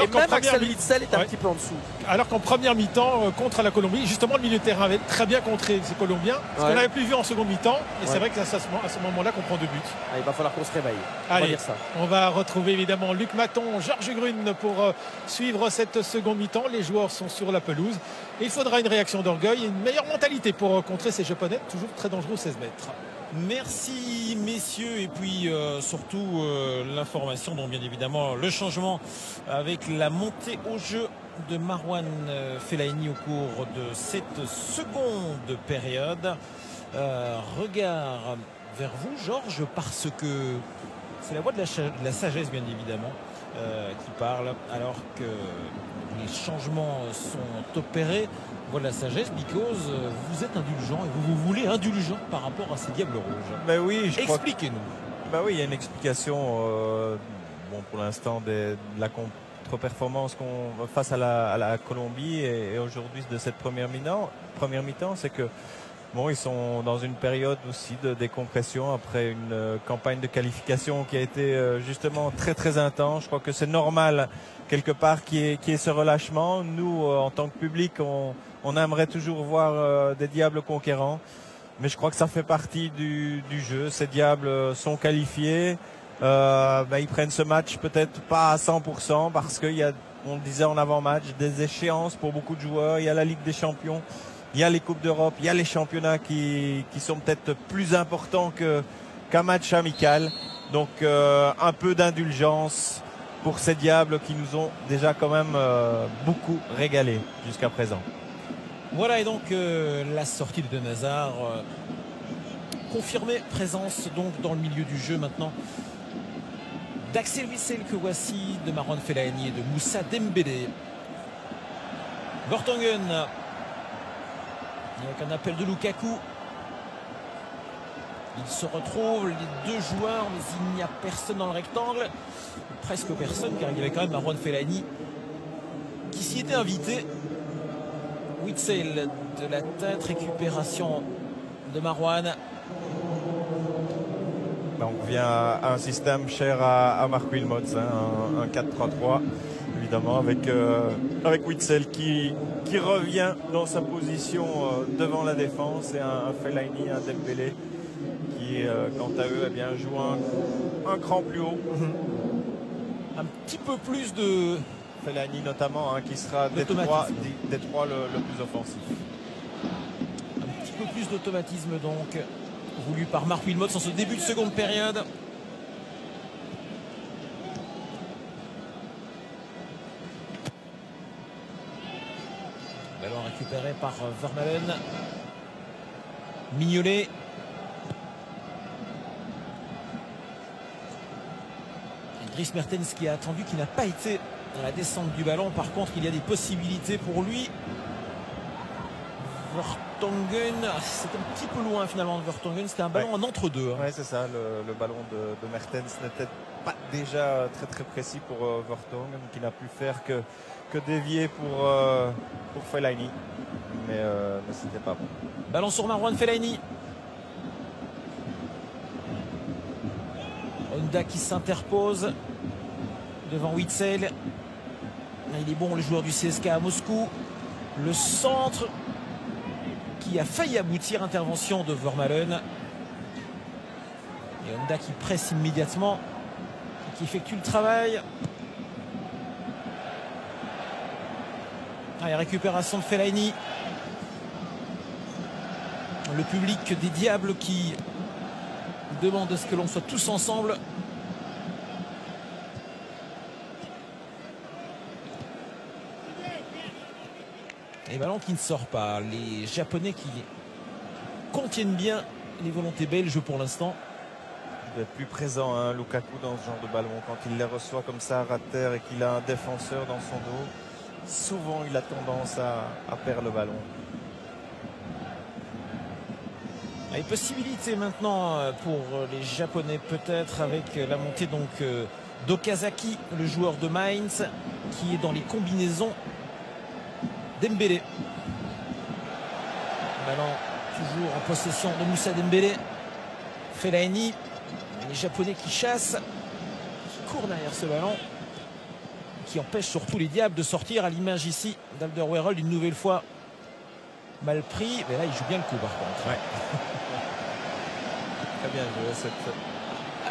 Et même Axel Witsel est un petit peu en dessous. Alors qu'en première mi-temps, contre la Colombie, justement, le milieu de terrain avait très bien contré ces Colombiens. Ce qu'on n'avait plus vu en seconde mi-temps. Et c'est vrai que c'est à ce moment-là qu'on prend 2 buts. Il va falloir qu'on se réveille. Allez, on va retrouver évidemment Luc Maton, Georges Grune pour suivre cette seconde mi-temps. Les joueurs sont sur la pelouse. Et il faudra une réaction d'orgueil et une meilleure mentalité pour contrer ces Japonais, toujours très dangereux 16 mètres. Merci messieurs, et puis surtout l'information, donc bien évidemment le changement avec la montée au jeu de Marouane Fellaini au cours de cette seconde période. Regard vers vous Georges, parce que c'est la voix de la sagesse bien évidemment qui parle alors que les changements sont opérés. Voilà la sagesse, because vous êtes indulgent et vous voulez indulgent par rapport à ces Diables Rouges. Ben oui, expliquez-nous. Ben oui, il y a une explication. Bon, pour l'instant, de la contre-performance face à la Colombie et aujourd'hui de cette première mi-temps, c'est que bon, ils sont dans une période aussi de décompression après une campagne de qualification qui a été justement très très intense. Je crois que c'est normal quelque part qu'il y ait ce relâchement. Nous, en tant que public, on aimerait toujours voir des Diables conquérants, mais je crois que ça fait partie du jeu. Ces Diables sont qualifiés. Ils prennent ce match peut-être pas à 100% parce qu'il y a, on le disait en avant-match, des échéances pour beaucoup de joueurs. Il y a la Ligue des Champions, il y a les Coupes d'Europe, il y a les championnats qui sont peut-être plus importants qu'un match amical. Donc un peu d'indulgence pour ces Diables qui nous ont déjà quand même beaucoup régalé jusqu'à présent. Voilà, et donc la sortie de Ben Hazard, confirmée présence donc dans le milieu du jeu maintenant d'Axel Witsel que voici, de Marouane Fellaini et de Moussa Dembélé. Vertonghen avec un appel de Lukaku. Ils se retrouvent les deux joueurs, mais il n'y a personne dans le rectangle, presque personne, car il y avait quand même Marouane Fellaini qui s'y était invité. Witsel de la tête, récupération de Marouane. On revient à un système cher à Marc Wilmots, hein, un 4-3-3 évidemment avec Witsel qui revient dans sa position devant la défense, et un Fellaini, un Dembélé qui quant à eux jouent un cran plus haut. Un petit peu plus de Fellaini notamment, qui sera des trois le plus offensif. Un petit peu plus d'automatisme donc voulu par Marc Wilmots en ce début de seconde période. Ballon récupéré par Vermaelen. Mignolet. Dries Mertens qui a attendu, qui n'a pas été dans la descente du ballon. Par contre, il y a des possibilités pour lui. Vertonghen, c'est un petit peu loin finalement de Vertonghen. C'était un ballon en entre-deux. Oui, c'est ça. Le ballon de Mertens n'était pas déjà très très précis pour Vertonghen, qui n'a pu faire que dévier pour Fellaini. Mais c'était pas bon. Ballon sur Marouane Fellaini. Honda qui s'interpose devant Witsel. Il est bon, le joueur du CSKA à Moscou. Le centre qui a failli aboutir, intervention de Vermaelen. Et Honda qui presse immédiatement, qui effectue le travail. Allez, récupération de Fellaini. Le public des Diables qui demande à ce que l'on soit tous ensemble. Et ballon qui ne sort pas. Les Japonais qui contiennent bien les volontés belges pour l'instant. Il doit être plus présent, hein, Lukaku, dans ce genre de ballon. Quand il les reçoit comme ça à ras de terre et qu'il a un défenseur dans son dos, souvent il a tendance à perdre le ballon. Les possibilités maintenant pour les Japonais, peut-être avec la montée donc d'Okazaki, le joueur de Mainz, qui est dans les combinaisons. Dembélé. Ballon toujours en possession de Moussa Dembélé. Fellaini. Les Japonais qui chassent, qui courent derrière ce ballon. qui empêche surtout les Diables de sortir, à l'image ici d'Alderweireld une nouvelle fois mal pris. Mais là, il joue bien le coup par contre. Ouais. Très bien joué cette...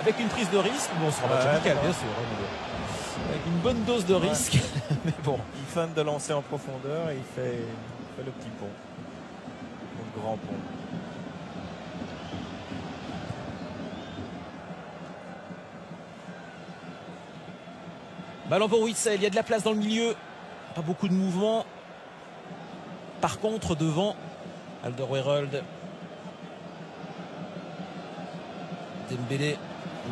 Avec une prise de risque, bon, c'est un match amical, bien sûr. Avec une bonne dose de risque. Mais bon. Il feinte de lancer en profondeur et il fait le petit pont. Le grand pont. Ballon pour Witsel, il y a de la place dans le milieu. Pas beaucoup de mouvement. Par contre, devant, Alderweireld. Dembélé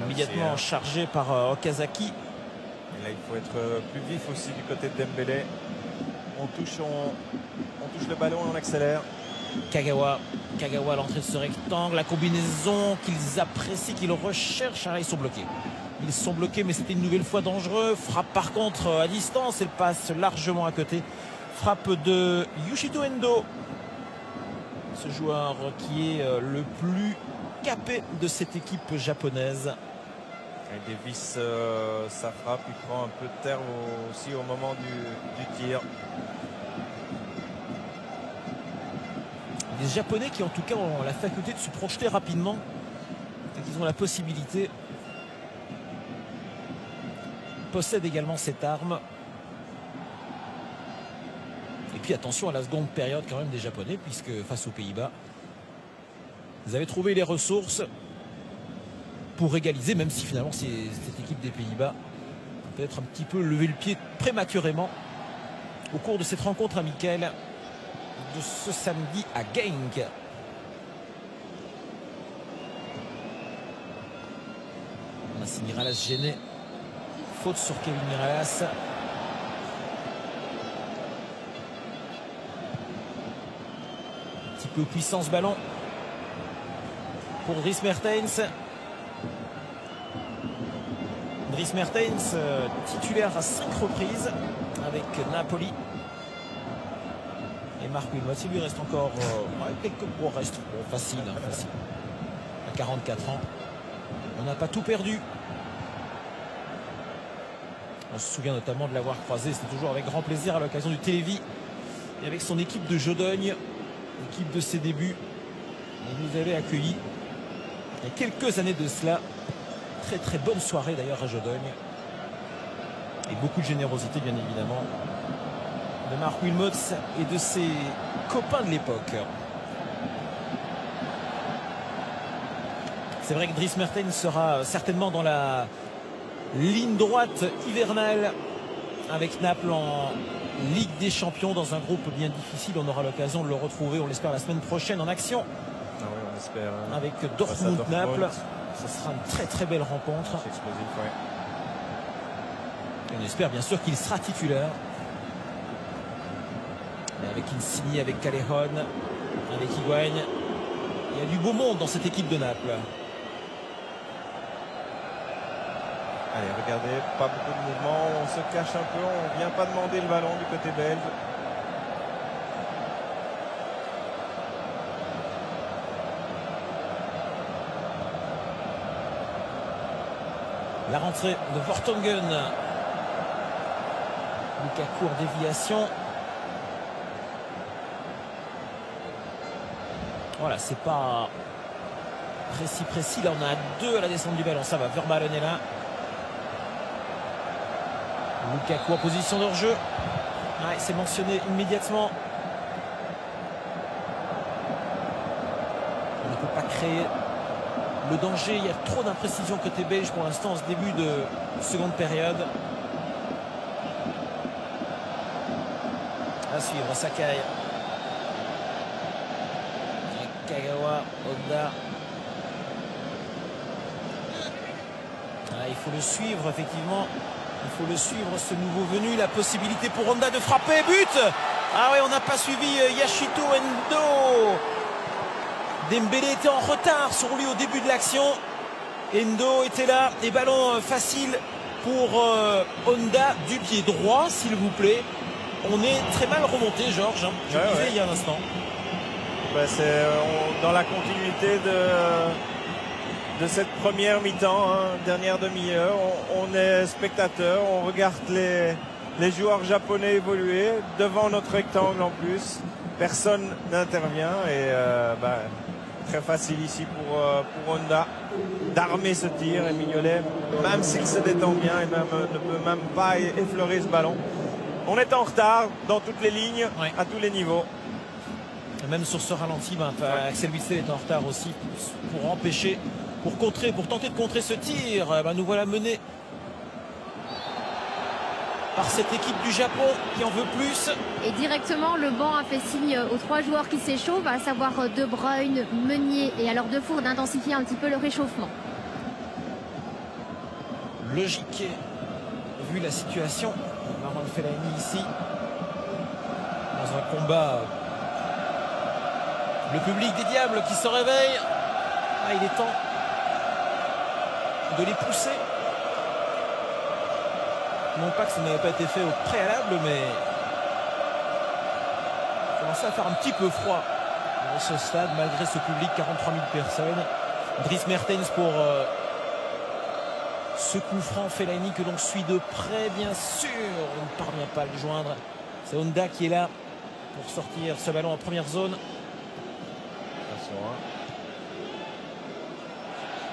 immédiatement chargé par Okazaki. Et là, il faut être plus vif aussi du côté de Dembélé. On touche le ballon et on accélère. Kagawa à l'entrée de ce rectangle. La combinaison qu'ils apprécient, qu'ils recherchent. Ah, ils sont bloqués. Ils sont bloqués, mais c'était une nouvelle fois dangereux. Frappe par contre à distance. Elle passe largement à côté. Frappe de Yoshito Endo. Ce joueur qui est le plus capé de cette équipe japonaise. Et Davis, sa frappe, il prend un peu de terre aussi au moment du tir. Les Japonais qui en tout cas ont la faculté de se projeter rapidement. Ils ont la possibilité. Possèdent également cette arme. Et puis attention à la seconde période quand même des Japonais, puisque face aux Pays-Bas, vous avez trouvé les ressources pour égaliser, même si finalement cette équipe des Pays-Bas peut être un petit peu levé le pied prématurément au cours de cette rencontre amicale de ce samedi à Genk. Nassim Miralas gêné. Faute sur Kevin Miralas. Un petit peu puissant ce ballon pour Dries Mertens. Dries Mertens titulaire à 5 reprises avec Napoli. Et Marc Wilmots, il lui reste encore quelques gros restes. Bon, facile, hein, facile. À 44 ans. On n'a pas tout perdu. On se souvient notamment de l'avoir croisé, c'était toujours avec grand plaisir à l'occasion du Télévis et avec son équipe de Jodogne, équipe de ses débuts. Il nous avait accueillis il y a quelques années de cela. Très très bonne soirée d'ailleurs à Jodogne. Et beaucoup de générosité bien évidemment de Marc Wilmots et de ses copains de l'époque. C'est vrai que Dries Mertens sera certainement dans la ligne droite hivernale avec Naples en Ligue des Champions dans un groupe bien difficile. On aura l'occasion de le retrouver, on l'espère, la semaine prochaine en action. Ah oui, on espère. Avec Dortmund-Naples. Ce sera une très très belle rencontre. C'est explosif, ouais. Et on espère bien sûr qu'il sera titulaire. Et avec Insigne, avec Callejon, avec Higuain. Il y a du beau monde dans cette équipe de Naples. Allez, regardez, pas beaucoup de mouvement, on se cache un peu, on ne vient pas demander le ballon du côté belge. La rentrée de Vertonghen. Lukaku en déviation. Voilà, c'est pas précis. Là, on a 2 à la descente du ballon. Ça va, Vermaelen est là. Lukaku en position de hors-jeu. Ouais, c'est mentionné immédiatement. On ne peut pas créer le danger. Il y a trop d'imprécision côté belge pour l'instant en ce début de seconde période. À suivre, Sakai. Kagawa, Honda. Ah, il faut le suivre, effectivement. Il faut le suivre, ce nouveau venu. La possibilité pour Honda de frapper. But! Ah oui, on n'a pas suivi Yoshito Endo. Dembélé était en retard sur lui au début de l'action. Endo était là. Et ballon facile pour Honda du pied droit, s'il vous plaît. On est très mal remonté, Georges. Je le disais il y a un instant. Bah, c'est dans la continuité de cette première mi-temps, hein, dernière demi-heure. On est spectateur, on regarde les joueurs japonais évoluer devant notre rectangle en plus. Personne n'intervient et très facile ici pour Honda d'armer ce tir. Et Mignolet, même s'il se détend bien, et même, ne peut même pas effleurer ce ballon. On est en retard dans toutes les lignes, à tous les niveaux. Même sur ce ralenti, Axel Witsel est en retard aussi pour empêcher, pour tenter de contrer ce tir. Nous voilà menés par cette équipe du Japon qui en veut plus. Et directement, le banc a fait signe aux 3 joueurs qui s'échauffent, à savoir De Bruyne, Meunier et alors Defour, d'intensifier un petit peu le réchauffement. Logique, vu la situation. Marouane Fellaini ici, dans un combat. Le public des Diables qui se réveille. Il est temps de les pousser. Non pas que ça n'avait pas été fait au préalable, mais il commençait à faire un petit peu froid dans ce stade, malgré ce public, 43 000 personnes. Dries Mertens pour ce coup franc. Fellaini que l'on suit de près, bien sûr. On ne parvient pas à le joindre. C'est Honda qui est là pour sortir ce ballon en première zone. Attention,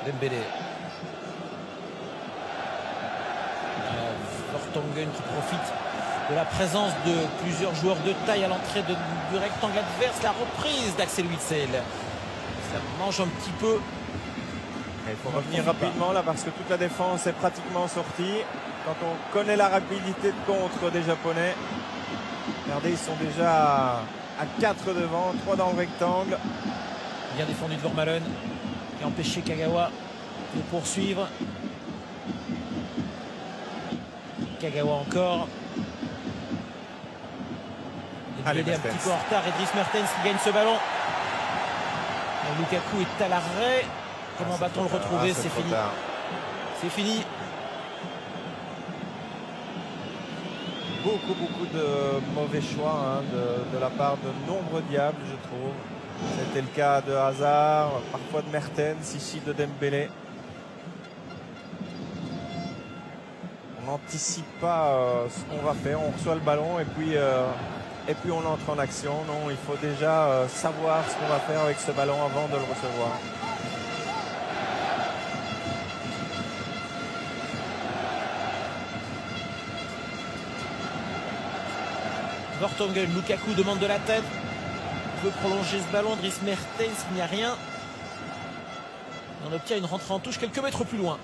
Dembélé. Vertonghen qui profite de la présence de plusieurs joueurs de taille à l'entrée du rectangle adverse. La reprise d'Axel Witsel. Ça mange un petit peu. Il faut revenir rapidement là parce que toute la défense est pratiquement sortie. Quand on connaît la rapidité de contre des Japonais, regardez, ils sont déjà à 4 devant, 3 dans le rectangle. Bien défendu de Vermaelen et empêché Kagawa de poursuivre. Kagawa encore. Il est un petit peu en retard. Et Dries Mertens qui gagne ce ballon. Et Lukaku est à l'arrêt. Comment va-t-on le retrouver? C'est fini. C'est fini. Beaucoup de mauvais choix de la part de nombreux Diables, je trouve. C'était le cas de Hazard, parfois de Mertens, ici de Dembélé. On n'anticipe pas ce qu'on va faire, on reçoit le ballon et puis on entre en action. Non, il faut déjà savoir ce qu'on va faire avec ce ballon avant de le recevoir. Vertonghen, Lukaku demande de la tête. Il veut prolonger ce ballon. Dries Mertens, il n'y a rien. On obtient une rentrée en touche quelques mètres plus loin.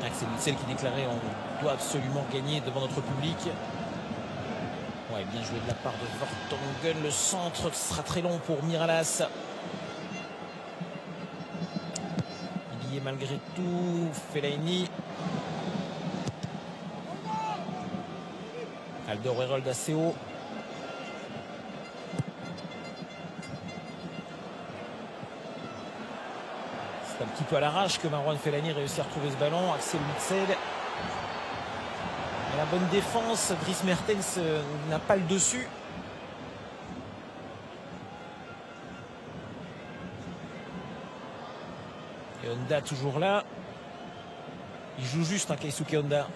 Axel Witsel qui déclarait on doit absolument gagner devant notre public. Ouais, bien joué de la part de Vertonghen. Le centre qui sera très long pour Miralas. Il y est malgré tout. Fellaini. Alderweireld assez haut. C'est un petit peu à l'arrache que Marouane Fellaini réussit à retrouver ce ballon. Axel Witsel. Et la bonne défense. Dries Mertens n'a pas le dessus. Et Honda toujours là. Il joue juste un Keisuke Honda.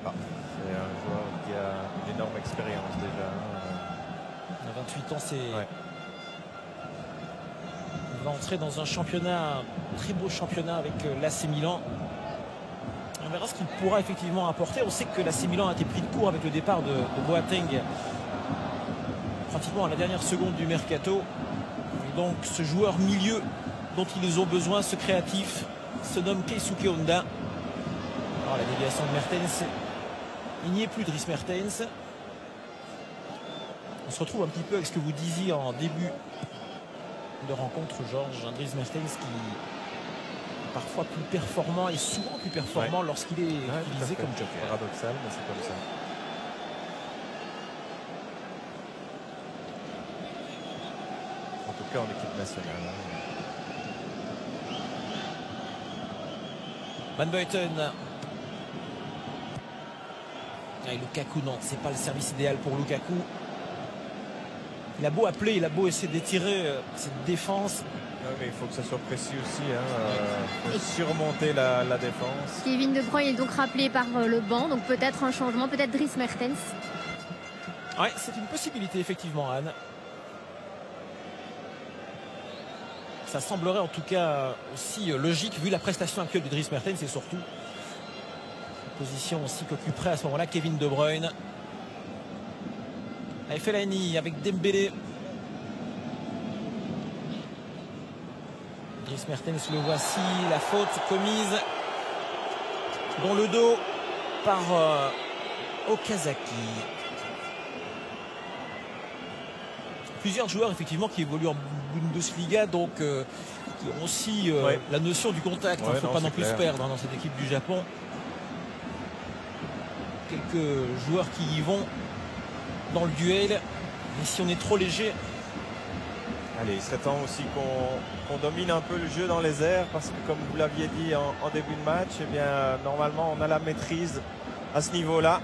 C'est un joueur qui a une énorme expérience déjà. À 28 ans, c'est... Ouais. Il va entrer dans un championnat, un très beau championnat avec l'AC Milan. On verra ce qu'il pourra effectivement apporter. On sait que l'AC Milan a été pris de court avec le départ de Boateng pratiquement à la dernière seconde du mercato. Et donc ce joueur milieu dont ils ont besoin, ce créatif, se nomme Keisuke Honda. Alors la déviation de Mertens, il n'y est plus Dries Mertens. On se retrouve un petit peu avec ce que vous disiez en début de rencontre, Georges. Un Dries Mertens qui est parfois plus performant et souvent plus performant lorsqu'il est utilisé comme joker. Paradoxal, mais c'est comme ça. En tout cas en équipe nationale. Van Buiten. Et Lukaku, non, c'est pas le service idéal pour Lukaku. Il a beau appeler, il a beau essayer d'étirer cette défense. Mais il faut que ça soit précis aussi. Faut surmonter la défense. Kevin De Bruyne est donc rappelé par le banc. Donc peut-être un changement, peut-être Dries Mertens. Ouais, c'est une possibilité effectivement, Anne. Ça semblerait en tout cas aussi logique vu la prestation actuelle de Dries Mertens et surtout la position aussi qu'occuperait à ce moment-là Kevin De Bruyne. Avec Fellaini, avec Dembélé. Dries Mertens, le voici, la faute commise dans le dos par Okazaki. Plusieurs joueurs effectivement qui évoluent en Bundesliga, donc qui ont aussi la notion du contact. Il ne faut pas non plus se perdre dans cette équipe du Japon. Quelques joueurs qui y vont dans le duel. Mais si on est trop léger... Allez, il serait temps aussi qu'on domine un peu le jeu dans les airs parce que comme vous l'aviez dit en début de match, eh bien, normalement on a la maîtrise à ce niveau-là.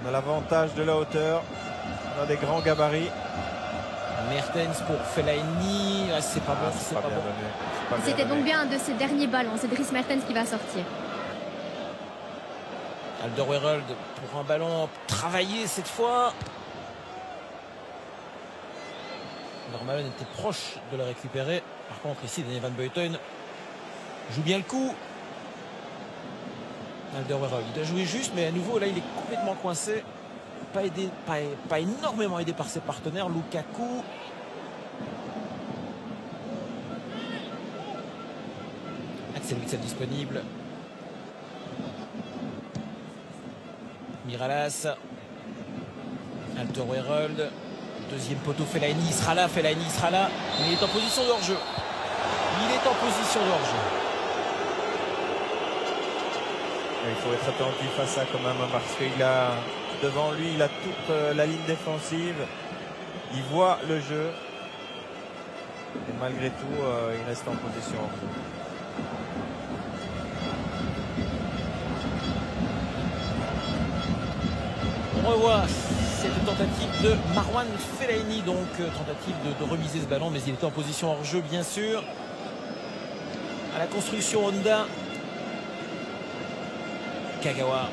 On a l'avantage de la hauteur. On a des grands gabarits. Mertens pour Fellaini. Ah, c'est pas bon. C'est pas bon. C'était donc bien un de ses derniers ballons. C'est Dries Mertens qui va sortir. Alderweireld pour un ballon travaillé cette fois. Normal était proche de le récupérer. Par contre ici Daniel Van Buiten joue bien le coup. Alderweireld il doit jouer juste, mais à nouveau là il est complètement coincé. Pas aidé, pas énormément aidé par ses partenaires. Lukaku. Axel Witsel disponible. Miralas. Alderweireld. Deuxième poteau, Fellaini, il sera là, mais il est en position de hors-jeu. Il faut être attentif à ça quand même, parce qu'il a devant lui, il a toute la ligne défensive. Il voit le jeu. Et malgré tout, il reste en position. On revoit cette tentative de Marouane Fellaini, donc tentative de remiser ce ballon, mais il était en position hors jeu bien sûr. À la construction Honda. Kagawa.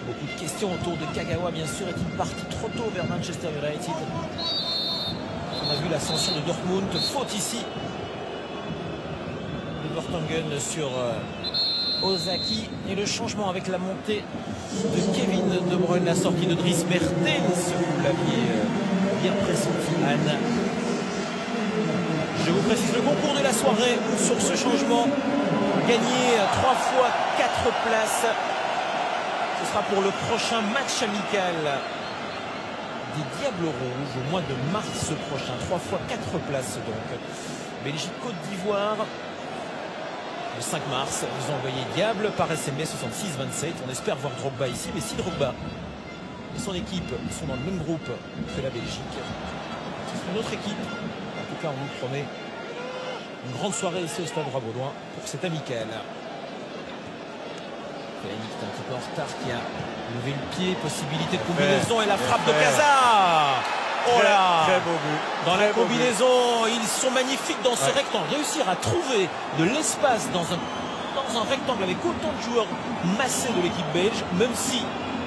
Beaucoup de questions autour de Kagawa bien sûr. Est-il parti trop tôt vers Manchester United? On a vu l'ascension de Dortmund. Faute ici de Vertonghen sur Ozaki, et le changement avec la montée de Kevin De Bruyne, la sortie de Dries Mertens, vous l'aviez bien pressenti, Anne. Je vous précise le concours de la soirée sur ce changement. Gagner 3 fois 4 places. Ce sera pour le prochain match amical des Diables Rouges au mois de mars prochain. 3 fois 4 places donc. Belgique-Côte d'Ivoire. Le 5 mars, vous envoyez Diable par SMS 6627. On espère voir Drogba ici, mais si Drogba et son équipe sont dans le même groupe que la Belgique, ce sera une autre équipe. En tout cas, on vous promet une grande soirée ici au Stade Roi-Baudouin pour cet amical. Fellaini qui est un petit peu en retard, qui a levé le pied, possibilité de combinaison et la frappe de Casa. Oh là, très beau but. Dans la combinaison, ils sont magnifiques dans ce rectangle. Réussir à trouver de l'espace dans un rectangle avec autant de joueurs massés de l'équipe belge, même si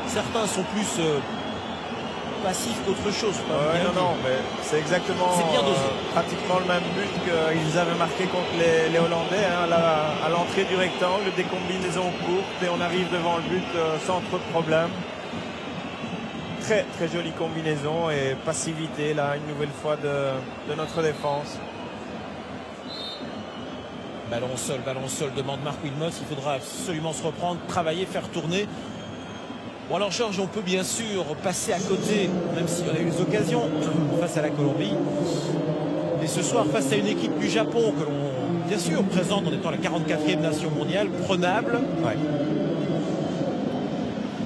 certains sont plus passifs qu'autre chose. Non, mais c'est exactement bien dosé. Pratiquement le même but qu'ils avaient marqué contre les Hollandais, hein, à l'entrée du rectangle, des combinaisons courtes et on arrive devant le but sans trop de problèmes. Très très jolie combinaison et passivité là une nouvelle fois de notre défense. Ballon au sol, demande Marc Wilmots. Il faudra absolument se reprendre, travailler, faire tourner. Bon alors Georges, on peut bien sûr passer à côté, même si on a eu des occasions face à la Colombie. Mais ce soir, face à une équipe du Japon que l'on, bien sûr, présente en étant la 44e nation mondiale, prenable.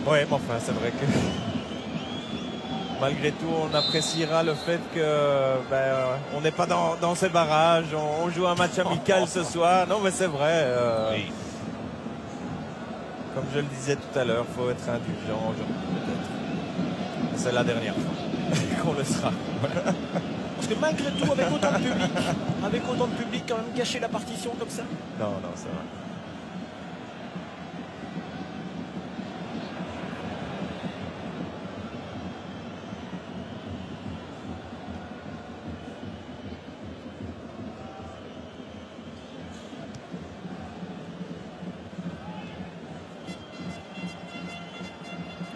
Ouais, mais enfin c'est vrai que... Malgré tout, on appréciera le fait que on n'est pas dans ces barrages. On joue un match amical ce soir. Non, mais c'est vrai. Oui. comme je le disais tout à l'heure, il faut être indulgent aujourd'hui peut-être. C'est la dernière fois qu'on le sera. Parce que malgré tout, avec autant de public, quand même gâcher la partition comme ça. Non, non, c'est vrai.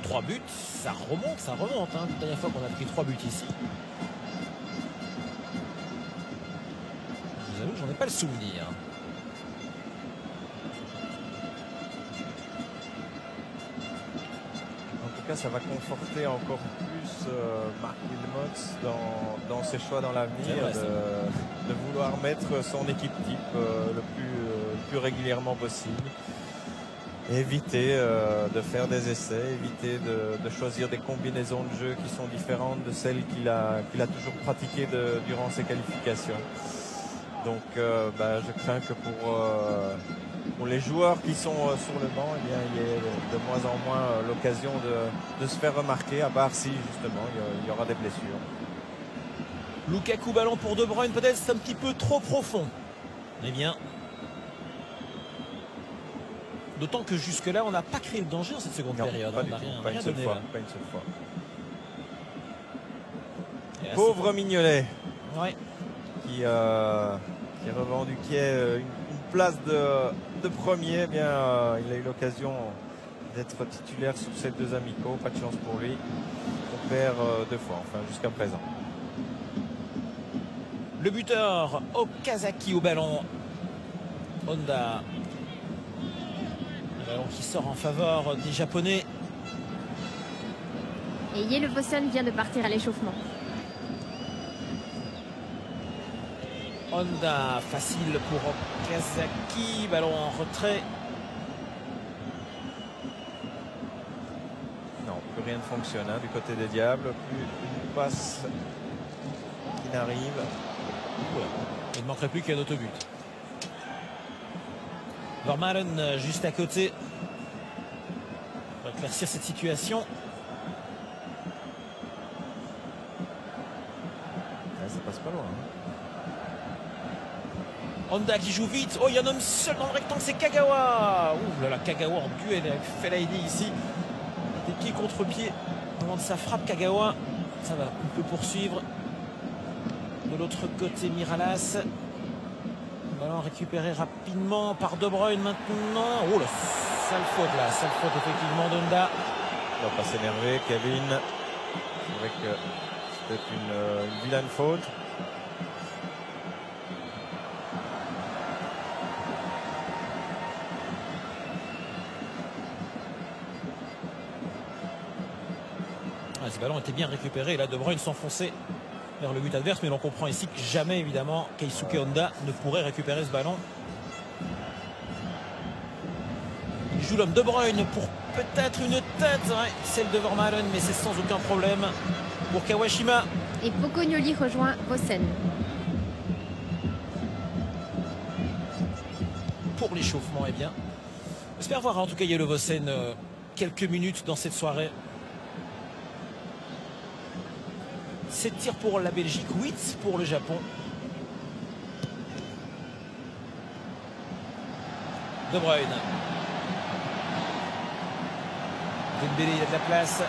Trois buts, ça remonte. Hein. La dernière fois qu'on a pris 3 buts ici. Je vous avoue, j'en ai pas le souvenir. En tout cas, ça va conforter encore plus Marc Wilmots dans ses choix dans l'avenir, de vouloir mettre son équipe type le plus régulièrement possible. Éviter de faire des essais, éviter de choisir des combinaisons de jeu qui sont différentes de celles qu'il a toujours pratiquées durant ses qualifications. Donc je crains que pour les joueurs qui sont sur le banc, eh bien, il y ait de moins en moins l'occasion de se faire remarquer, à part si justement il y aura des blessures. Lukaku, ballon pour De Bruyne, peut-être c'est un petit peu trop profond. Eh bien, d'autant que jusque-là, on n'a pas créé le danger dans cette seconde période. Pas on du n'a tout, rien pas une seule donné, fois. là. Pas une seule fois. Et là, Pauvre Mignolet, Ouais. qui revendiquait une place de premier. Eh bien, il a eu l'occasion d'être titulaire sur ces 2 amicaux. Pas de chance pour lui. On perd 2 fois, enfin jusqu'à présent. Le buteur Okazaki au ballon. Honda. Le ballon qui sort en faveur des Japonais. Et Yelevosen vient de partir à l'échauffement. Honda, facile pour Okazaki. Ballon en retrait. Non, plus rien ne fonctionne du côté des Diables. Plus une passe qui n'arrive. Voilà. Il ne manquerait plus qu'un autobut. Vermaelen juste à côté. Pour éclaircir cette situation. Ouais, ça passe pas loin. Honda qui joue vite. Oh, il y a un homme seul dans le rectangle, c'est Kagawa. Ouh là là, Kagawa en duel avec Fellaini ici. Des pieds contre pieds. Au moment de sa frappe, Kagawa. Ça va, on peut poursuivre. De l'autre côté, Miralas. Ballon récupéré rapidement par De Bruyne maintenant. Oh, la sale faute là. Sale faute effectivement d'Honda. Il ne va pas s'énerver, Kevin. C'est vrai que c'était une vilaine faute. Ce ballon était bien récupéré. Et là, De Bruyne s'enfonçait vers le but adverse. Mais l'on comprend ici que jamais, évidemment, Keisuke Honda ne pourrait récupérer ce ballon. Il joue l'homme De Bruyne pour peut-être une tête. Ouais, celle de Vermaelen, mais c'est sans aucun problème pour Kawashima. Et Pocognoli rejoint Vosen. Pour l'échauffement, eh bien. J'espère voir en tout cas Yelevosen quelques minutes dans cette soirée. 7 tirs pour la Belgique, 8 pour le Japon. De Bruyne. Dembélé, il a de la place.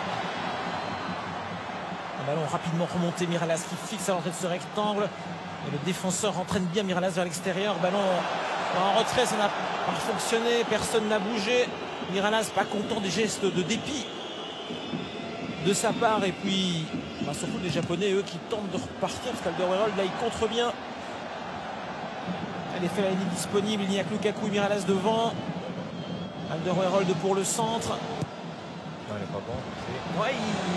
Un ballon rapidement remonté, Miralas qui fixe à l'entrée de ce rectangle. Et le défenseur entraîne bien Miralas vers l'extérieur. Ballon en retrait, ça n'a pas fonctionné. Personne n'a bougé. Miralas pas content des gestes de dépit de sa part. Et puis, surtout les Japonais, eux, qui tentent de repartir. Parce qu'Alderweireld, là, il contre bien. Elle est fait la ligne disponible. Il n'y a que Lukaku et Miralas devant. Alderweireld pour le centre. Non, il n'est pas bon. Ouais,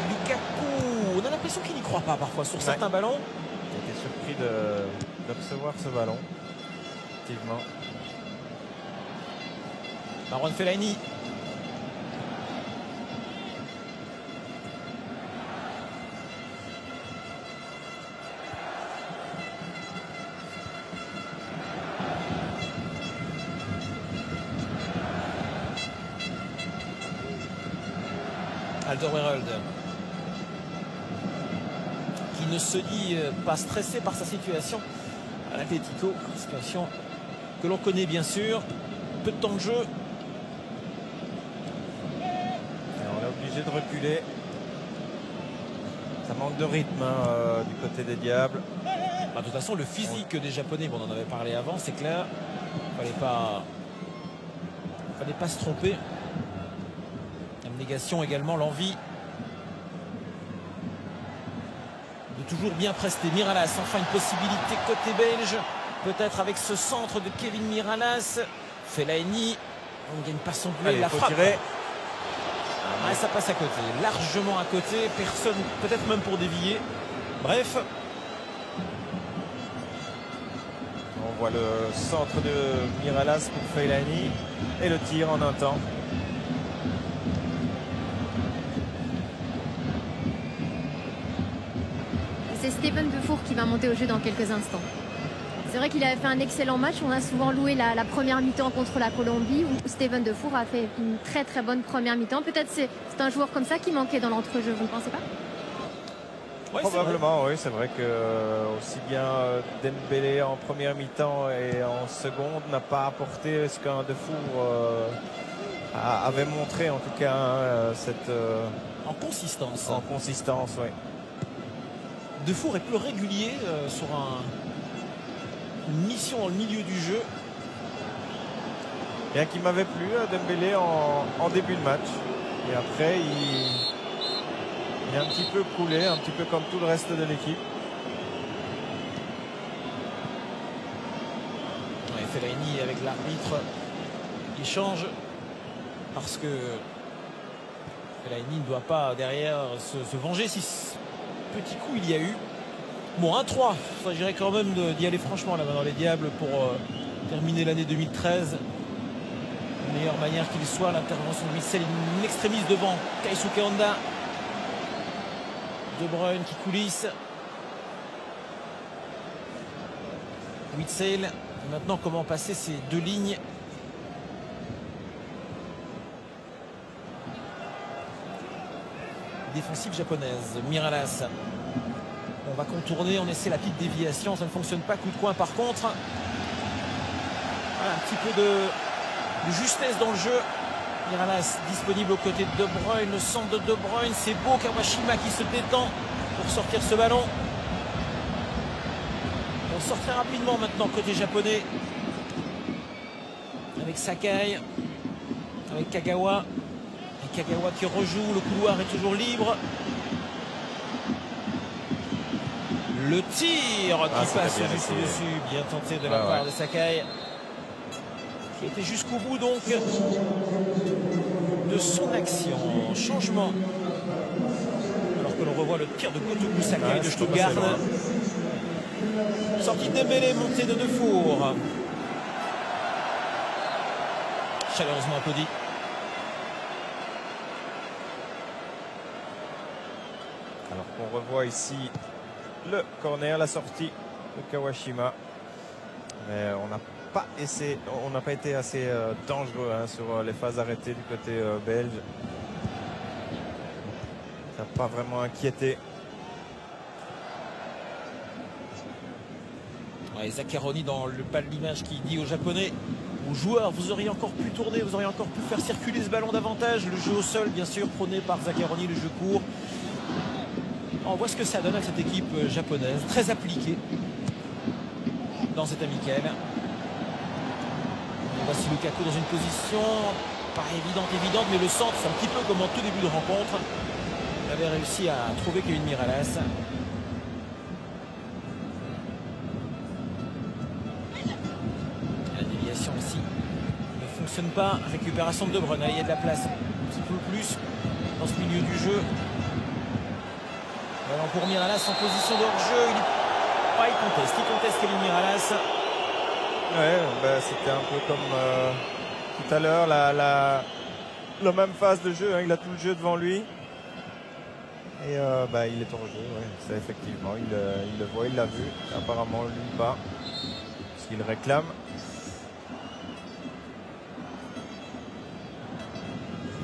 Lukaku, on a l'impression qu'il n'y croit pas parfois sur certains ballons. J'ai été surpris d'observer ce ballon. Effectivement. Marouane Fellaini. Alderweireld, qui ne se dit pas stressé par sa situation à l'Atlético, situation que l'on connaît bien sûr. Peu de temps de jeu. Et on est obligé de reculer. Ça manque de rythme du côté des Diables. Bah, de toute façon, le physique des Japonais, bon, on en avait parlé avant, c'est clair. Fallait pas se tromper. L'abnégation également, l'envie de toujours bien prester. Miralas, enfin une possibilité côté belge. Peut-être avec ce centre de Kevin Miralas. Fellaini, on gagne pas son duel, la frappe. Tirer. Ouais, ça passe à côté, largement à côté. Personne, peut-être même pour dévier. Bref. On voit le centre de Miralas pour Fellaini et le tir en un temps. C'est Steven Defour qui va monter au jeu dans quelques instants. C'est vrai qu'il avait fait un excellent match. On a souvent loué la première mi-temps contre la Colombie où Steven Defour a fait une très très bonne première mi-temps. Peut-être c'est un joueur comme ça qui manquait dans l'entrejeu, vous ne pensez pas? Ouais, probablement, oui. C'est vrai que aussi bien Dembélé en première mi-temps et en seconde n'a pas apporté ce qu'un Defour avait montré, en tout cas, cette en consistance. En consistance, oui. Defour est plus régulier sur une mission dans le milieu du jeu. Bien qu'il m'avait plu Dembélé en début de match. Et après, il est un petit peu coulé, un petit peu comme tout le reste de l'équipe. Ouais, Fellaini avec l'arbitre, il change parce que Fellaini ne doit pas derrière se venger si petit coup il y a eu. Bon, 1-3, il s'agirait quand même d'y aller franchement là dans les Diables pour terminer l'année 2013. La meilleure manière qu'il soit, l'intervention de Witsel, une extrémiste devant Keisuke Honda. De Bruyne qui coulisse. Witsel, maintenant comment passer ces deux lignes. Défensive japonaise, Miralas. On va contourner, on essaie la petite déviation, ça ne fonctionne pas, coup de coin par contre. Voilà, un petit peu de justesse dans le jeu. Miralas disponible aux côtés de De Bruyne, le centre de De Bruyne, c'est beau, Kawashima qui se détend pour sortir ce ballon. On sort très rapidement maintenant côté japonais. Avec Sakai, avec Kagawa. Et Kagawa qui rejoue, le couloir est toujours libre. Le tir qui passe dessus, bien tenté de la part de Sakai, qui était jusqu'au bout donc de son action. Changement. Alors que l'on revoit le tir de Kotoko Sakai de Stuttgart. Sortie de Dembélé, montée de Defour. Chaleureusement applaudi. Alors qu'on revoit ici le corner, la sortie de Kawashima. Mais on n'a pas été assez dangereux sur les phases arrêtées du côté belge. Ça n'a pas vraiment inquiété. Ouais, Zaccheroni dans le bas de l'image qui dit aux Japonais, aux joueurs, vous auriez encore pu tourner, vous auriez encore pu faire circuler ce ballon davantage. Le jeu au sol, bien sûr, prôné par Zaccheroni, le jeu court. On voit ce que ça donne avec cette équipe japonaise, très appliquée dans cette amicale. Voici Lukaku dans une position pas évidente, mais le centre, c'est un petit peu comme en tout début de rencontre. Il avait réussi à trouver Kevin Miralas. La déviation aussi ne fonctionne pas. Récupération de De Bruyne, il y a de la place un petit peu plus dans ce milieu du jeu. Ballon pour Miralas en position de hors-jeu. Il conteste Kevin Miralas. Ouais, bah, c'était un peu comme tout à l'heure, la même phase de jeu. Il a tout le jeu devant lui. Et il est hors jeu. Ouais, c'est effectivement, il le voit, il l'a vu. Apparemment, lui pas. Parce qu'il réclame.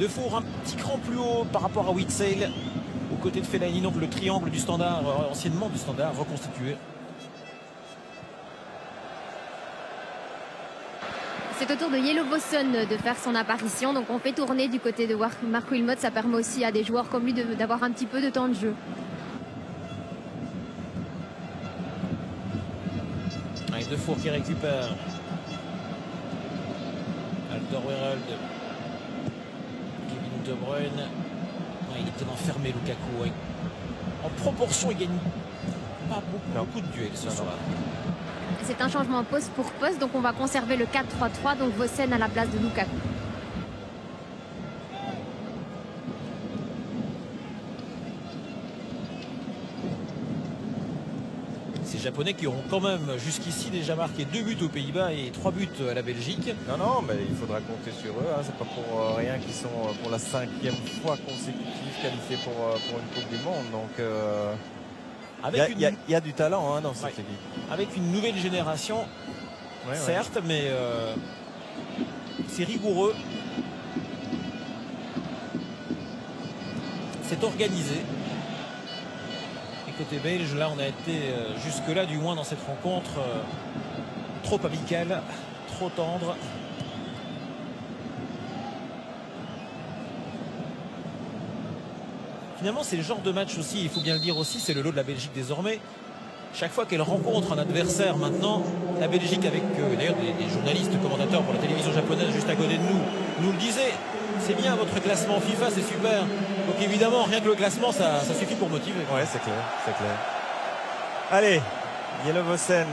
Defour un petit cran plus haut par rapport à Witsel. Aux côtés de Fellaini, donc le triangle du Standard, anciennement du Standard, reconstitué. C'est au tour de Yellow Vossen de faire son apparition. Donc on fait tourner du côté de Marc Wilmot. Ça permet aussi à des joueurs comme lui d'avoir un petit peu de temps de jeu. Allez, Defour qui récupère. Alderweireld. Kevin De Bruyne. Il était enfermé, Lukaku. Ouais. En proportion, il gagne pas beaucoup de duels ce soir. C'est un changement poste pour poste, donc on va conserver le 4-3-3, donc Vossen à la place de Lukaku. Ces Japonais qui auront quand même jusqu'ici déjà marqué 2 buts aux Pays-Bas et 3 buts à la Belgique. Non, mais il faudra compter sur eux. Hein. C'est pas pour rien qu'ils sont pour la 5e fois consécutive qualifiés pour une Coupe du Monde. Donc il y a du talent dans cette équipe. Avec une nouvelle génération, certes, mais c'est rigoureux. C'est organisé. Côté belge, là on a été jusque-là, du moins dans cette rencontre, trop amical, trop tendre. Finalement, c'est le genre de match aussi, il faut bien le dire aussi, c'est le lot de la Belgique désormais. Chaque fois qu'elle rencontre un adversaire maintenant, la Belgique, avec d'ailleurs des journalistes, commentateurs pour la télévision japonaise juste à côté de nous le disaient. C'est bien votre classement FIFA, c'est super. Donc évidemment, rien que le classement, ça suffit pour motiver. Ouais, c'est clair, c'est clair. Allez, Yellow Vossen.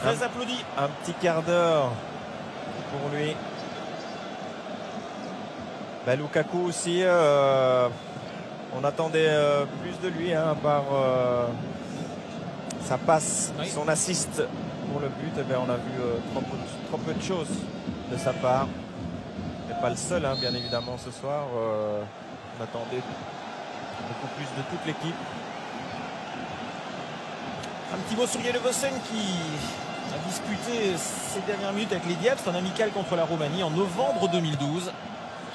Très applaudi. Un petit quart d'heure pour lui. Lukaku aussi, on attendait plus de lui, par sa passe, son assist pour le but. On a vu trop peu de choses de sa part. Pas le seul, bien évidemment, ce soir. On attendait beaucoup plus de toute l'équipe. Un petit mot sur Yellow Vossen qui a disputé ces dernières minutes avec les Diables. C'est un amical contre la Roumanie en novembre 2012.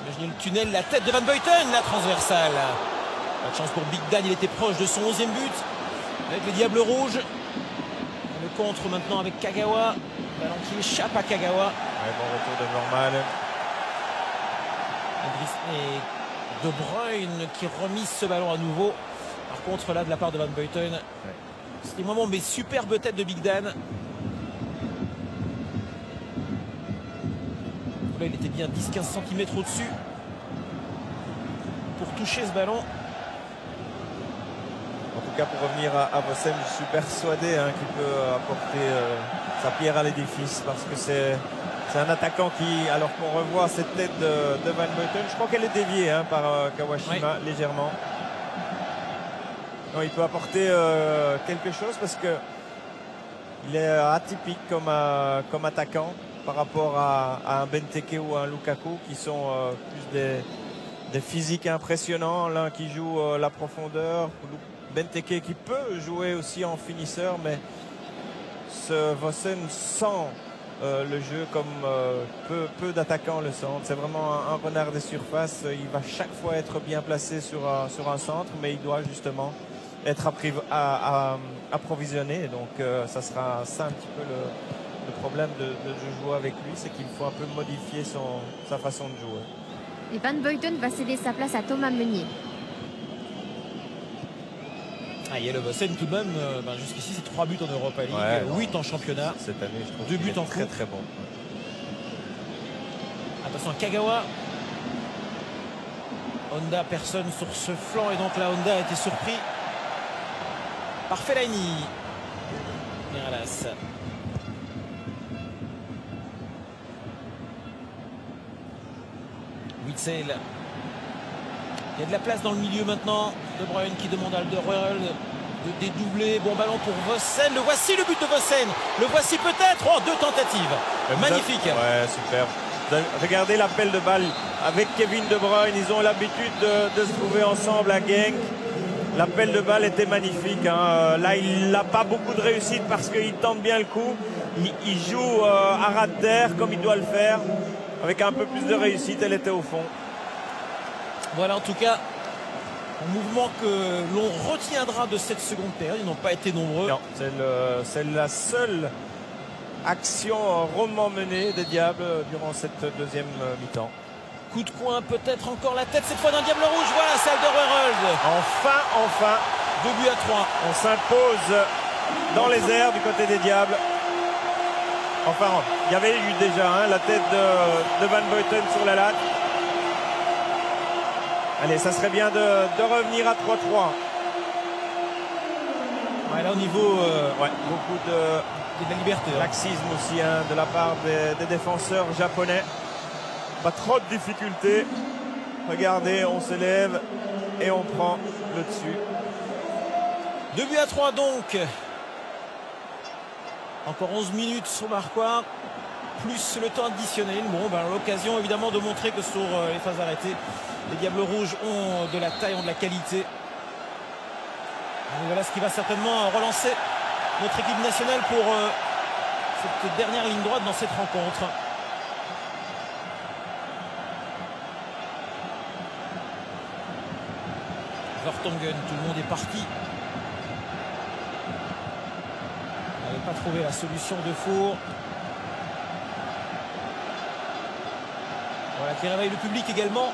Imaginez le tunnel, la tête de Van Buiten, la transversale. Pas de chance pour Big Dan, il était proche de son 11e but avec les Diables Rouges. Le contre maintenant avec Kagawa. Ballon qui échappe à Kagawa. Bon retour de normal. Et De Bruyne qui remise ce ballon à nouveau. Par contre là de la part de Van Buiten, c'était un moment, mais superbe tête de Big Dan. Là il était bien 10-15 cm au-dessus pour toucher ce ballon. En tout cas, pour revenir à Vossen, je suis persuadé qu'il peut apporter sa pierre à l'édifice, parce que c'est un attaquant qui, alors qu'on revoit cette tête de Van Buiten, je crois qu'elle est déviée par Kawashima légèrement. Non, il peut apporter quelque chose, parce que il est atypique comme attaquant par rapport à un Benteke ou à un Lukaku, qui sont plus des physiques impressionnants. L'un qui joue la profondeur, Benteke qui peut jouer aussi en finisseur, mais ce Vossen sent le jeu comme peu d'attaquants le sentent. C'est vraiment un renard des surfaces. Il va chaque fois être bien placé sur un centre, mais il doit justement être approvisionné. Donc ça sera ça un petit peu le problème de jouer avec lui, c'est qu'il faut un peu modifier sa façon de jouer. Et Van Buiten va céder sa place à Thomas Meunier. Yellow Vossen tout de même, jusqu'ici c'est 3 buts en Europa League, 8 en championnat. Cette année je trouve 2 buts en très très bon. Attention à Kagawa. Honda, personne sur ce flanc, et donc là Honda a été surpris par Fellaini. Miralas. Witsel. Il y a de la place dans le milieu maintenant. De Bruyne qui demande à Alderweireld de dédoubler. Bon ballon pour Vossen. Le voici, le but de Vossen. Le voici peut-être. Oh, 2 tentatives. Magnifique. Ouais, super. Regardez l'appel de balle avec Kevin De Bruyne. Ils ont l'habitude de se trouver ensemble à Genk. L'appel de balle était magnifique. Là, il n'a pas beaucoup de réussite parce qu'il tente bien le coup. Il joue à ras de terre comme il doit le faire. avec un peu plus de réussite, elle était au fond. Voilà en tout cas un mouvement que l'on retiendra de cette seconde période. Ils n'ont pas été nombreux. Non, c'est la seule action rondement menée des Diables durant cette deuxième mi-temps. Coup de coin, peut-être encore la tête cette fois d'un Diable rouge. Voilà, c'est Alderweireld. Enfin, 2-3. on s'impose dans les airs du côté des Diables. Enfin, il y avait eu déjà la tête de Van Buiten sur la latte. Allez, ça serait bien de revenir à 3-3. Ouais, là au niveau beaucoup de la liberté. laxisme aussi de la part des défenseurs japonais. Pas trop de difficultés. Regardez, on s'élève et on prend le dessus. 2-3 donc. Encore 11 minutes sur Marquard, plus le temps additionnel. Bon, ben, l'occasion évidemment de montrer que sur les phases arrêtées, les Diables Rouges ont de la taille, ont de la qualité. Et voilà ce qui va certainement relancer notre équipe nationale pour cette dernière ligne droite dans cette rencontre. Vertonghen, tout le monde est parti. Pas trouvé la solution de Four. Voilà qui réveille le public également.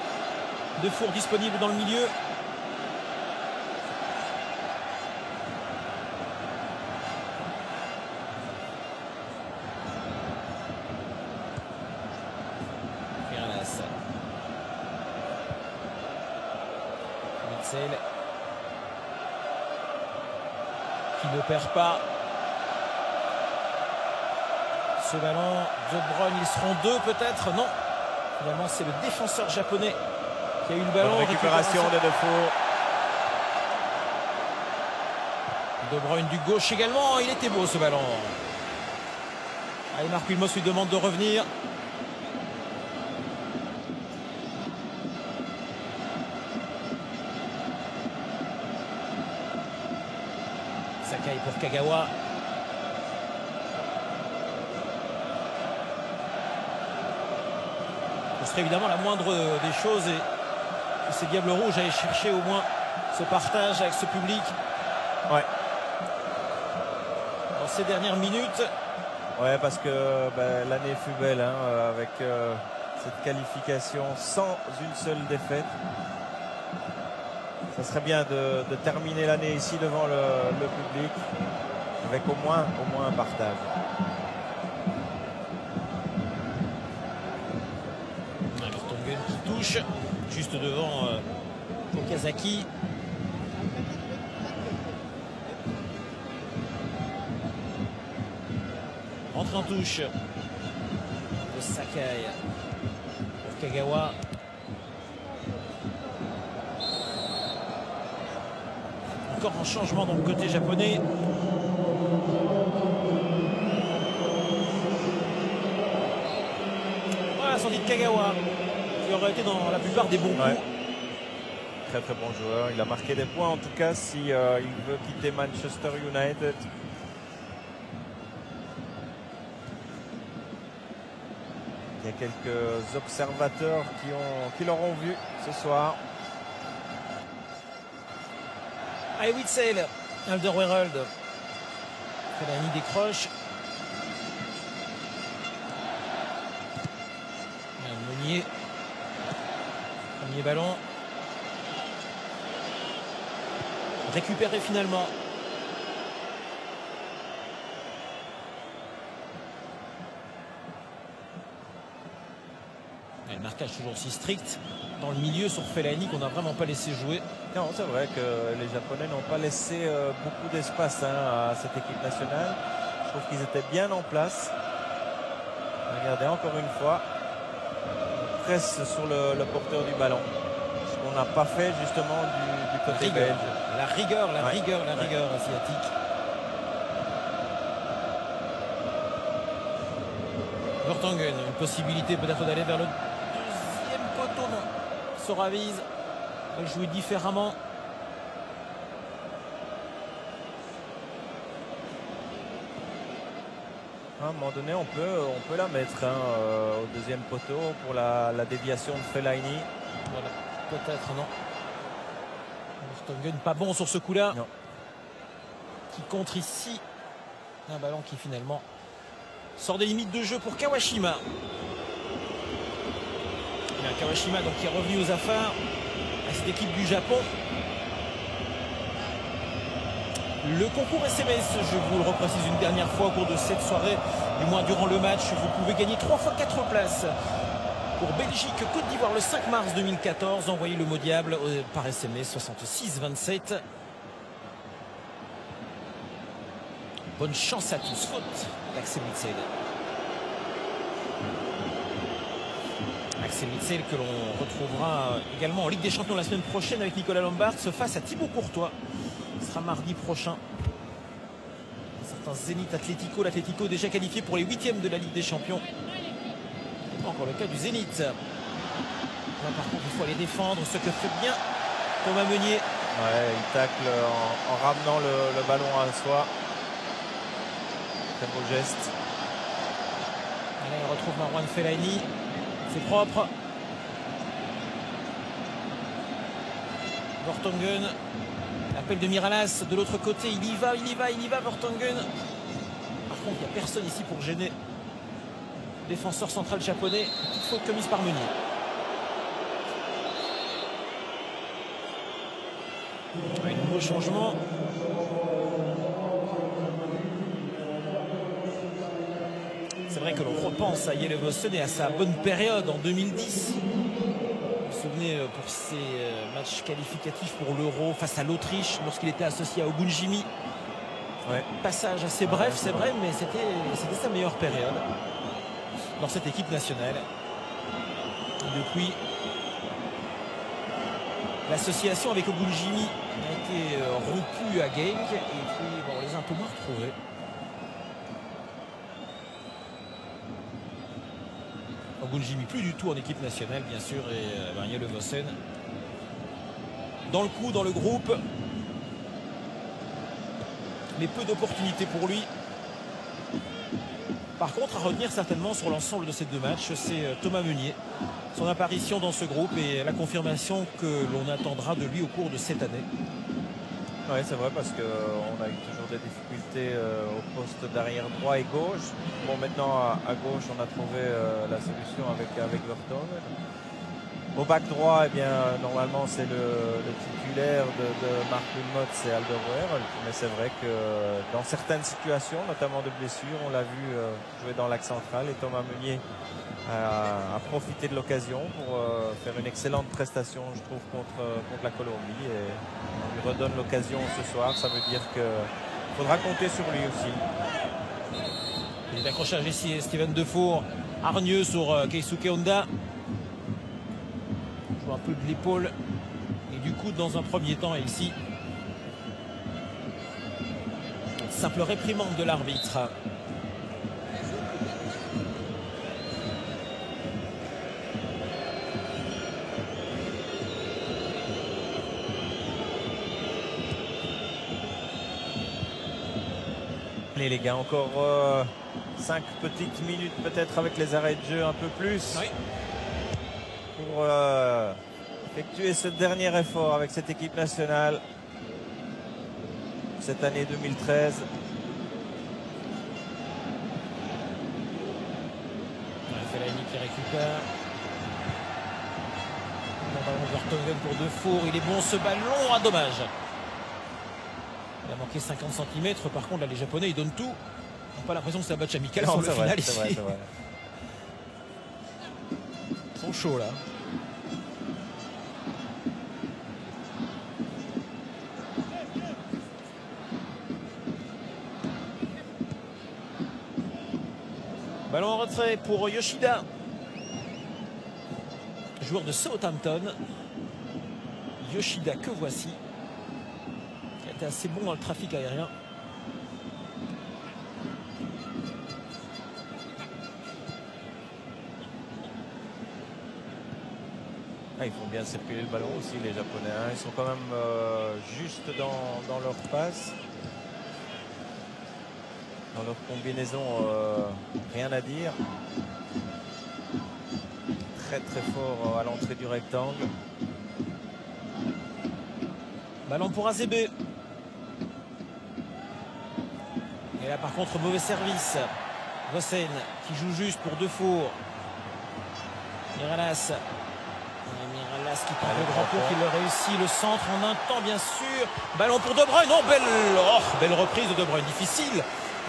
De Four disponible dans le milieu. Ferlas. Witsel. Qui ne perd pas. Ce ballon, De Bruyne, ils seront deux peut-être. Non, finalement c'est le défenseur japonais qui a eu le ballon. Récupération de Defour. De Bruyne du gauche également. Il était beau ce ballon. Allez, Marc Wilmots lui demande de revenir. Sakai pour Kagawa. Ce serait évidemment la moindre des choses et que ces Diables Rouges aillent chercher au moins ce partage avec ce public. Ouais. Dans ces dernières minutes. Ouais, parce que l'année fut belle avec cette qualification sans une seule défaite. Ça serait bien de terminer l'année ici devant le public avec au moins un partage. Touche juste devant Okazaki. Entre en touche de Sakai pour Kagawa. Encore un changement dans le côté japonais. Voilà, sans dit Kagawa qui aurait été dans la plupart des bons coups. Très très bon joueur. Il a marqué des points en tout cas si il veut quitter Manchester United. Il y a quelques observateurs qui l'auront vu ce soir. Allez, Witsel, Alderweireld. Fellaini décroche. Meunier. Premier ballon. Récupéré finalement. Le marquage toujours si strict dans le milieu sur Fellaini qu'on n'a vraiment pas laissé jouer. Non, c'est vrai que les Japonais n'ont pas laissé beaucoup d'espace à cette équipe nationale. Je trouve qu'ils étaient bien en place. Regardez encore une fois. Presse sur le porteur du ballon. Ce qu'on n'a pas fait justement du côté belge. La rigueur asiatique. Vertonghen, une possibilité peut-être d'aller vers le deuxième poteau. Non, se ravise. Va jouer différemment. À un moment donné, on peut la mettre au deuxième poteau pour la déviation de Fellaini. Voilà, peut-être, non. Vertonghen pas bon sur ce coup-là. Qui contre ici. Un ballon qui finalement sort des limites de jeu pour Kawashima. Il y a Kawashima donc, qui est revenu aux affaires à cette équipe du Japon. Le concours SMS, je vous le reprécise une dernière fois au cours de cette soirée, du moins durant le match, vous pouvez gagner 3 fois 4 places pour Belgique-Côte d'Ivoire le 5 mars 2014. Envoyez le mot diable par SMS 66-27. Bonne chance à tous. Faute d'Axel Witsel. Axel Witsel que l'on retrouvera également en Ligue des Champions la semaine prochaine avec Nicolas Lombard face à Thibaut Courtois. Ce sera mardi prochain. Certains Zénith Atlético, l'Atlético déjà qualifié pour les 8e de la Ligue des Champions. C'est pas encore le cas du Zénith. Là par contre il faut aller défendre, ce que fait bien Thomas Meunier. Ouais, il tacle en ramenant le ballon à soi. Très beau geste. Là il retrouve Marouane Fellaini. C'est propre. Vertonghen. Appel de Miralas de l'autre côté. Il y va, Vertonghen. Par contre, il n'y a personne ici pour gêner. Défenseur central japonais. Petite faute commise par Meunier. Un nouveau changement. C'est vrai que l'on repense à Yelevossen et à sa bonne période en 2010. Vous vous souvenez pour ses matchs qualificatifs pour l'Euro face à l'Autriche lorsqu'il était associé à Ogunjimi. Ouais. Passage assez bref, c'est vrai, mais c'était sa meilleure période dans cette équipe nationale. Et depuis, l'association avec Ogunjimi a été rompue à Genk et puis bon, on les a un peu moins retrouvés. Ogunjimi plus du tout en équipe nationale bien sûr et Yelevossen dans le coup, dans le groupe, mais peu d'opportunités pour lui. Par contre, à retenir certainement sur l'ensemble de ces deux matchs, c'est Thomas Meunier, son apparition dans ce groupe et la confirmation que l'on attendra de lui au cours de cette année. Oui, c'est vrai parce qu'on a eu toujours des difficultés au poste d'arrière droit et gauche. Bon, maintenant à gauche, on a trouvé la solution avec Vertonghen. Au back droit, eh bien, normalement, c'est le titulaire de Marc Wilmot, c'est Alderweireld. Mais c'est vrai que dans certaines situations, notamment de blessures, on l'a vu jouer dans l'axe central et Thomas Meunier a profité de l'occasion pour faire une excellente prestation, je trouve, contre la Colombie. Et on lui redonne l'occasion ce soir. Ça veut dire qu'il faudra compter sur lui aussi. Et l'accrochage ici, Steven Defour, hargneux sur Keisuke Honda. Joue un peu de l'épaule et du coup dans un premier temps et ici simple réprimande de l'arbitre. Allez les gars, encore 5 petites minutes peut-être avec les arrêts de jeu un peu plus. Oui. Pour effectuer ce dernier effort avec cette équipe nationale cette année 2013. Fellaini qui récupère. Bon ballon de Vertonghen pour Defour. Il est bon ce ballon, dommage. Il a manqué 50 cm. Par contre là les Japonais ils donnent tout. On n'a pas l'impression que c'est un match amical sur le final ici. Vrai. Ils sont chauds là. Ballon en retrait pour Yoshida. Joueur de Southampton. Yoshida que voici. Qui a été assez bon dans le trafic aérien. Ah, ils font bien circuler le ballon aussi les Japonais. Hein. Ils sont quand même juste dans leur passe. Dans leur combinaison, rien à dire. Très très fort à l'entrée du rectangle. Ballon pour Azébé. Et là par contre mauvais service. Vossen qui joue juste pour Defour. Miralas. Miralas qui prend le grand tour, qui le réussit. Le centre en un temps bien sûr. Ballon pour De Bruyne. Oh, belle reprise de De Bruyne. Difficile.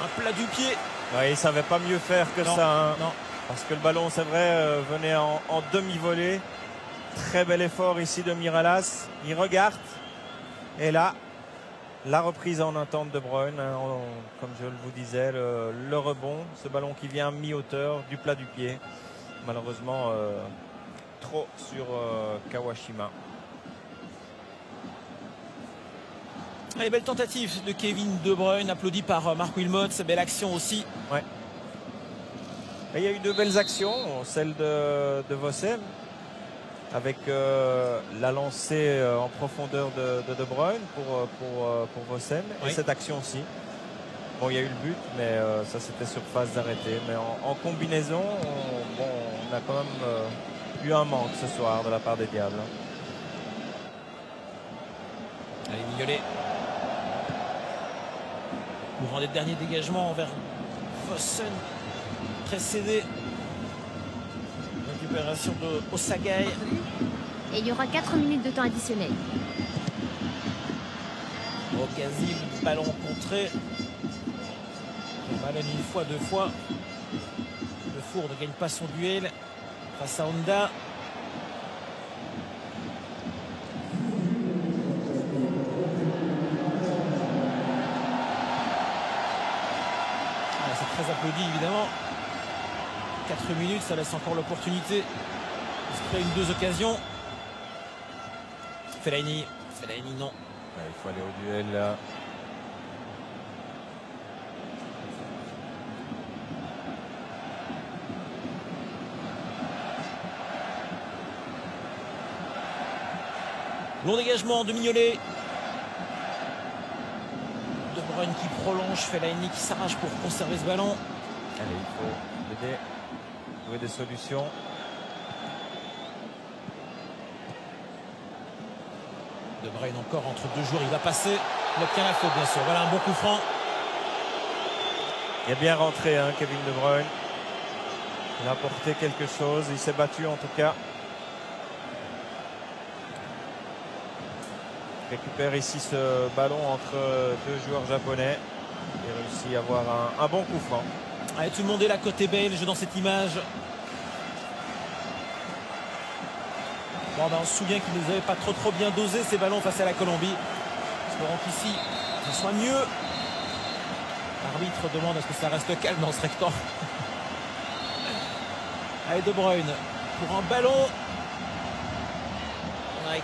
Un plat du pied. Ouais, il ne savait pas mieux faire que Non, ça. Hein. non. Parce que le ballon, c'est vrai, venait en demi-volée. Très bel effort ici de Miralas. Il regarde. Et là, la reprise en un temps de De Bruyne. Hein, comme je vous disais, le rebond. Ce ballon qui vient mi-hauteur du plat du pied. Malheureusement, trop sur Kawashima. Allez, belle tentative de Kevin De Bruyne, applaudi par Marc Wilmots. Belle action aussi. Ouais. Et il y a eu de belles actions, celle de Vossen, avec la lancée en profondeur de Bruyne pour Vossen, Oui. et cette action aussi. Bon, il y a eu le but, mais ça c'était sur phase d'arrêté. Mais en combinaison, on a quand même eu un manque ce soir de la part des Diables. Allez, Mignolet. Courant des derniers dégagements vers Vossen. Précédé. Récupération de Osagai. Et il y aura 4 minutes de temps additionnel. Okazi, ballon contré. Ballon une fois, deux fois. Le Four ne gagne pas son duel face à Honda. Ah, c'est très applaudi évidemment. 4 minutes, ça laisse encore l'opportunité de se créer deux occasions. Fellaini non. Ouais, il faut aller au duel là. Long dégagement de Mignolet. De Bruyne qui prolonge, Fellaini qui s'arrache pour conserver ce ballon. Allez, il faut aider, trouver des solutions. De Bruyne encore entre deux joueurs, il va passer. Il obtient la faute bien sûr. Voilà un bon coup franc. Il est bien rentré, hein, Kevin De Bruyne. Il a apporté quelque chose, il s'est battu en tout cas. Il récupère ici ce ballon entre deux joueurs japonais. Il réussit à avoir un bon coup franc. Allez, tout le monde est là côté belge dans cette image. Bon, ben, on se souvient qu'ils ne nous avaient pas trop bien dosé ces ballons face à la Colombie. Espérons qu'ici, ce soit mieux. L'arbitre demande à ce que ça reste calme dans ce rectangle. Allez, De Bruyne pour un ballon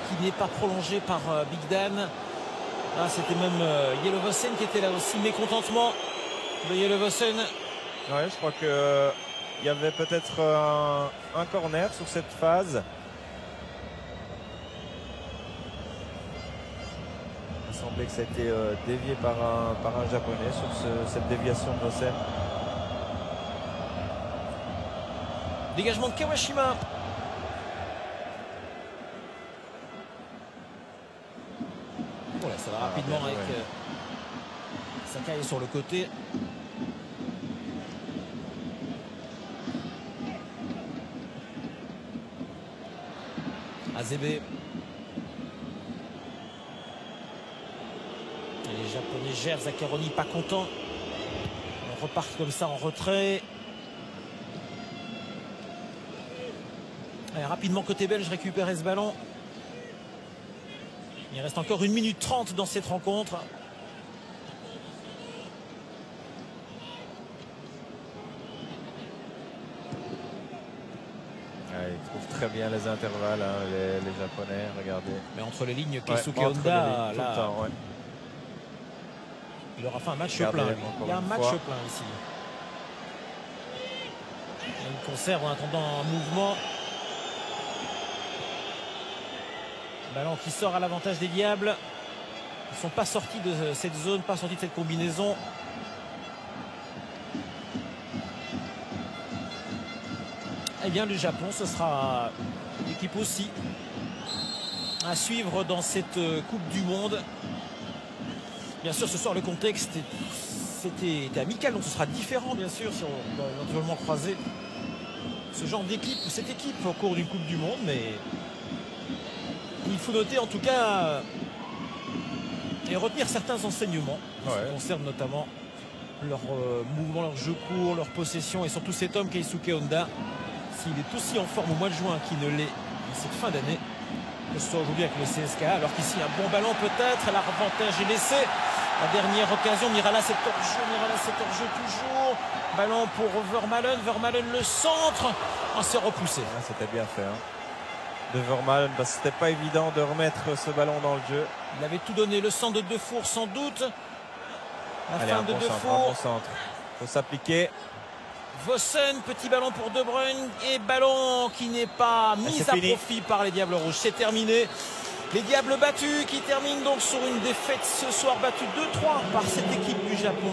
qui n'est pas prolongé par Big Dan. Ah, c'était même Yellow-Vossen qui était là aussi. Mécontentement de Yellow-Vossen. Ouais, je crois qu'il y avait peut-être un corner sur cette phase. Il semblait que ça a été dévié par un japonais sur cette déviation de Vossen. Dégagement de Kawashima. Bon, là, ça va rapidement avec Sakai sur le côté. Azébé. Et les Japonais gèrent. Zaccheroni pas content. On repart comme ça en retrait. Allez, rapidement côté belge, récupérer ce ballon. Il reste encore 1 minute 30 dans cette rencontre. Ouais, ils trouvent très bien les intervalles, hein, les Japonais, regardez. Mais entre les lignes, Keisuke Ouais, entre les Honda, lignes, tout là, le temps, ouais. il aura fait un match Regardez, plein. encore Il y a un une match fois. plein ici. Il conserve en attendant un mouvement. Ballon qui sort à l'avantage des Diables. Ils ne sont pas sortis de cette zone, pas sortis de cette combinaison. eh bien le Japon, ce sera une équipe aussi à suivre dans cette Coupe du Monde. Bien sûr, ce soir, le contexte était amical, donc ce sera différent, bien sûr, si on va éventuellement croiser ce genre d'équipe ou cette équipe au cours d'une Coupe du Monde. Mais il faut noter, en tout cas, et retenir certains enseignements qui concernent notamment leur mouvement, leur jeu court, leur possession, et surtout cet homme, Keisuke Honda, s'il est aussi en forme au mois de juin qu'il ne l'est cette fin d'année, que ce soit aujourd'hui avec le CSKA, alors qu'ici un bon ballon peut-être, l'avantage est laissé. La dernière occasion, Mirala c'est hors-jeu toujours. Ballon pour Vermaelen, Vermaelen le centre. On s'est repoussé. Ah, c'était bien fait. De Vermaelen, parce que c'était pas évident de remettre ce ballon dans le jeu. Il avait tout donné, le centre de Defour sans doute. La fin de Defour. Bon centre. Il faut s'appliquer. Vossen, petit ballon pour De Bruyne et ballon qui n'est pas mis à profit par les Diables Rouges. C'est terminé. Les Diables battus qui terminent donc sur une défaite ce soir, battus 2-3 par cette équipe du Japon.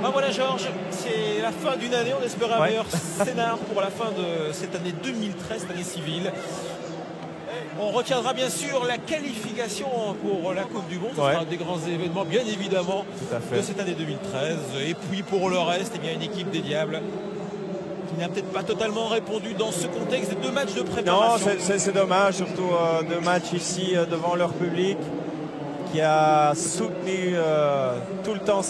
Ben voilà Georges, c'est la fin d'une année, on espère un meilleur scénar pour la fin de cette année 2013, cette année civile. On retiendra bien sûr la qualification pour la Coupe du Monde. Ce sera un des grands événements, bien évidemment, de cette année 2013. Et puis pour le reste, eh bien, une équipe des Diables qui n'a peut-être pas totalement répondu dans ce contexte des 2 matchs de préparation. Non, c'est dommage, surtout 2 matchs ici devant leur public qui a soutenu tout le temps cette